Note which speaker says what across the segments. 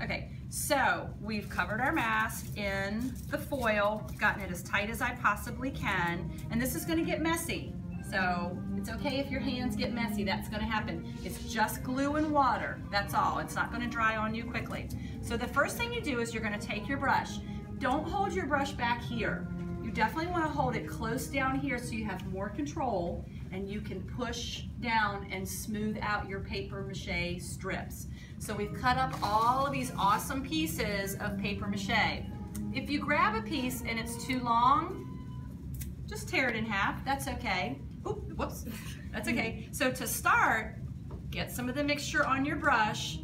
Speaker 1: Okay, so we've covered our mask in the foil, gotten it as tight as I possibly can, and this is gonna get messy. So it's okay if your hands get messy, that's gonna happen. It's just glue and water, that's all. It's not gonna dry on you quickly. So the first thing you do is you're gonna take your brush. Don't hold your brush back here. You definitely wanna hold it close down here so you have more control and you can push down and smooth out your paper mache strips. So we've cut up all of these awesome pieces of paper mache. If you grab a piece and it's too long, just tear it in half, that's okay. Oop, whoops, that's okay. So to start, get some of the mixture on your brush.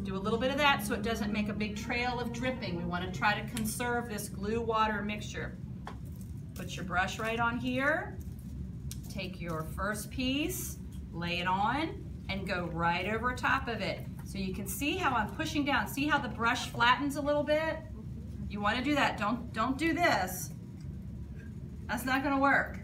Speaker 1: Do a little bit of that so it doesn't make a big trail of dripping. We want to try to conserve this glue water mixture. Put your brush right on here. Take your first piece, lay it on, and go right over top of it. So you can see how I'm pushing down. See how the brush flattens a little bit? You want to do that. Don't do this. That's not going to work.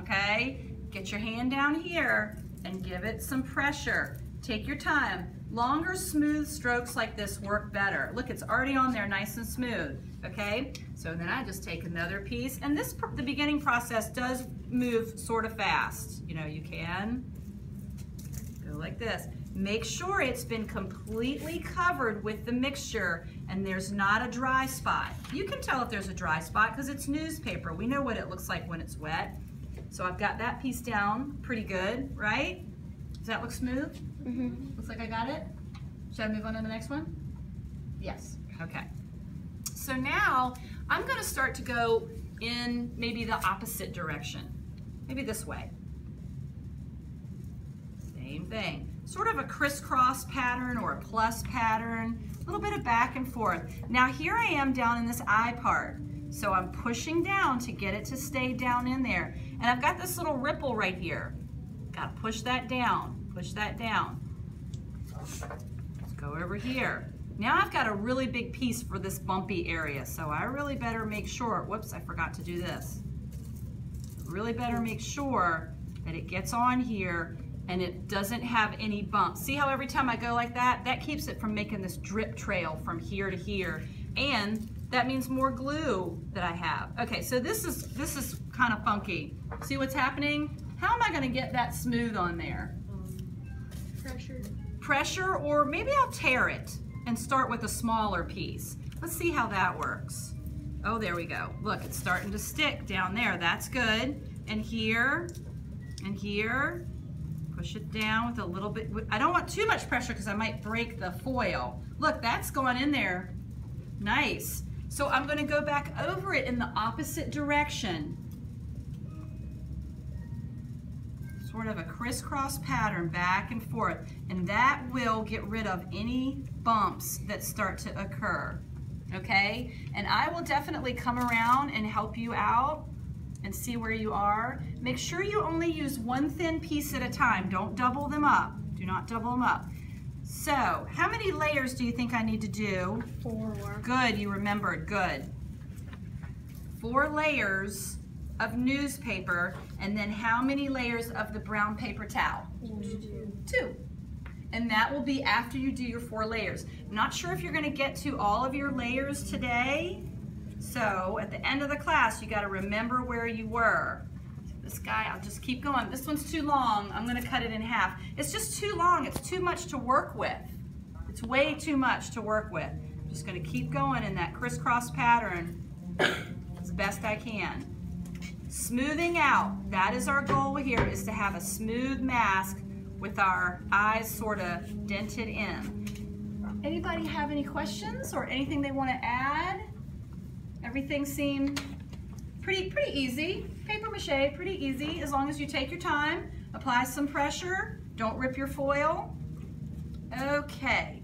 Speaker 1: Okay? Get your hand down here and give it some pressure. Take your time. Longer, smooth strokes like this work better. Look, it's already on there nice and smooth. Okay? So then I just take another piece, and the beginning process does move sort of fast. You know, you can go like this. Make sure it's been completely covered with the mixture and there's not a dry spot. You can tell if there's a dry spot because it's newspaper. We know what it looks like when it's wet. So I've got that piece down pretty good, right? Does that look smooth? Mm-hmm. Looks like I got it. Should I move on to the next one? Yes, okay. So now I'm gonna start to go in maybe the opposite direction. Maybe this way. Same thing. Sort of a crisscross pattern or a plus pattern, a little bit of back and forth. Now here I am down in this eye part. So I'm pushing down to get it to stay down in there. And I've got this little ripple right here. Gotta push that down, push that down. Let's go over here. Now I've got a really big piece for this bumpy area, so I really better make sure, whoops, I forgot to do this. Really better make sure that it gets on here and it doesn't have any bumps. See how every time I go like that, that keeps it from making this drip trail from here to here. And that means more glue that I have. Okay, so this is kind of funky. See what's happening? How am I gonna get that smooth on there?
Speaker 2: Pressure.
Speaker 1: Pressure, or maybe I'll tear it and start with a smaller piece. Let's see how that works. Oh, there we go. Look, it's starting to stick down there. That's good. And here, and here. Push it down with a little bit. I don't want too much pressure because I might break the foil. Look, that's gone in there. Nice. So I'm going to go back over it in the opposite direction. Sort of a crisscross pattern back and forth. And that will get rid of any bumps that start to occur. Okay? And I will definitely come around and help you out and see where you are. Make sure you only use one thin piece at a time. Don't double them up. Do not double them up. So, how many layers do you think I need to do?
Speaker 2: 4.
Speaker 1: Good, you remembered, good. 4 layers of newspaper, and then how many layers of the brown paper towel? 2. And that will be after you do your 4 layers. I'm not sure if you're gonna get to all of your layers today, so at the end of the class, you gotta remember where you were. This guy, I'll just keep going. This one's too long. I'm gonna cut it in half. It's just too long. It's too much to work with. It's way too much to work with. I'm just gonna keep going in that crisscross pattern as best I can. Smoothing out, that is our goal here, is to have a smooth mask with our eyes sort of dented in. Anybody have any questions or anything they wanna add? Everything seemed pretty easy. Paper mache, pretty easy, as long as you take your time, apply some pressure, don't rip your foil. Okay.